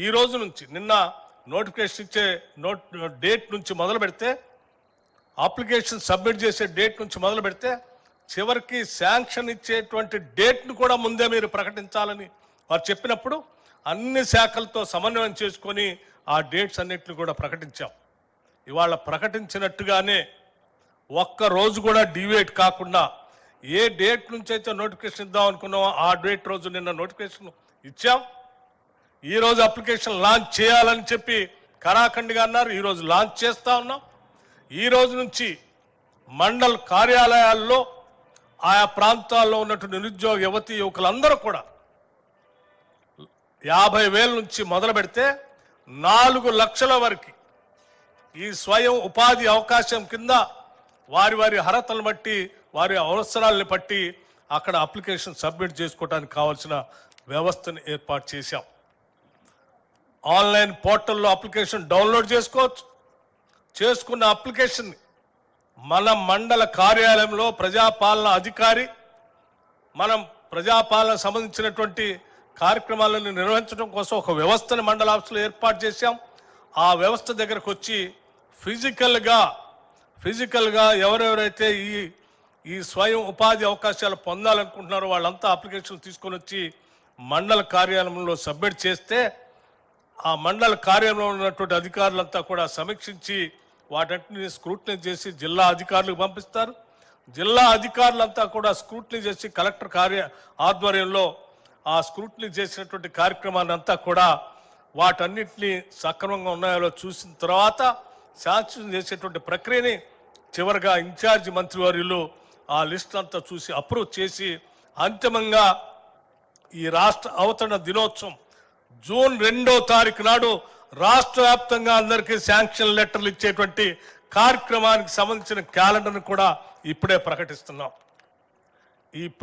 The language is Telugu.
ఈ రోజు నుంచి నిన్న నోటిఫికేషన్ ఇచ్చే డేట్ నుంచి మొదలు పెడితే, అప్లికేషన్ సబ్మిట్ చేసే డేట్ నుంచి మొదలు పెడితే చివరికి శాంక్షన్ ఇచ్చేటువంటి డేట్ను కూడా ముందే మీరు ప్రకటించాలని వారు చెప్పినప్పుడు అన్ని శాఖలతో సమన్వయం చేసుకొని ఆ డేట్స్ అన్నిటిని కూడా ప్రకటించాం. ఇవాళ ప్రకటించినట్టుగానే ఒక్క రోజు కూడా డివేట్ కాకుండా ఏ డేట్ నుంచి అయితే నోటిఫికేషన్ ఇద్దాం అనుకున్నామో ఆ డేట్ రోజు నిన్న నోటిఫికేషన్ ఇచ్చాం. ఈరోజు అప్లికేషన్ లాంచ్ చేయాలని చెప్పి కరాఖండిగా అన్నారు. ఈరోజు లాంచ్ చేస్తా ఉన్నాం. ఈ రోజు నుంచి మండల్ కార్యాలయాల్లో ఆయా ప్రాంతాల్లో ఉన్నటువంటి నిరుద్యోగ యువతీ యువకులందరూ కూడా 50,000 నుంచి మొదలు పెడితే 4 లక్షల వరకు ఈ స్వయం ఉపాధి అవకాశం కింద వారి వారి అర్హతలను బట్టి వారి అవసరాలను బట్టి అక్కడ అప్లికేషన్ సబ్మిట్ చేసుకోవడానికి కావాల్సిన వ్యవస్థను ఏర్పాటు చేశాం. ఆన్లైన్ పోర్టల్లో అప్లికేషన్ డౌన్లోడ్ చేసుకోవచ్చు. చేసుకున్న అప్లికేషన్ మన మండల కార్యాలయంలో ప్రజాపాలన అధికారి మనం ప్రజాపాలన సంబంధించినటువంటి కార్యక్రమాలను నిర్వహించడం కోసం ఒక వ్యవస్థను మండల ఆఫీసులో ఏర్పాటు చేశాం. ఆ వ్యవస్థ దగ్గరకు వచ్చి ఫిజికల్గా ఎవరెవరైతే ఈ స్వయం ఉపాధి అవకాశాలు పొందాలనుకుంటున్నారో వాళ్ళంతా అప్లికేషన్ తీసుకొని వచ్చి మండల కార్యాలయంలో సబ్మిట్ చేస్తే ఆ మండల కార్యాలయంలో ఉన్నటువంటి అధికారులంతా కూడా సమీక్షించి వాటన్నిటిని స్క్రూటినీ చేసి జిల్లా అధికారులకు పంపిస్తారు. జిల్లా అధికారులంతా కూడా స్క్రూటినీ చేసి కలెక్టర్ ఆధ్వర్యంలో ఆ స్క్రూటినీ చేసినటువంటి కార్యక్రమాన్ని అంతా కూడా వాటన్నిటిని సక్రమంగా ఉన్నాయో చూసిన తర్వాత శాంక్షన్ చేసేటువంటి ప్రక్రియని చివరిగా ఇన్ఛార్జి మంత్రివర్యులు ఆ లిస్ట్ అంతా చూసి అప్రూవ్ చేసి అంతిమంగా ఈ రాష్ట్ర అవతరణ దినోత్సవం జూన్ 2వ తారీఖు నాడు రాష్ట్ర వ్యాప్తంగా అందరికీ శాంక్షన్ లెటర్లు ఇచ్చేటువంటి కార్యక్రమానికి సంబంధించిన క్యాలెండర్ను కూడా ఇప్పుడే ప్రకటిస్తున్నాం. ఈ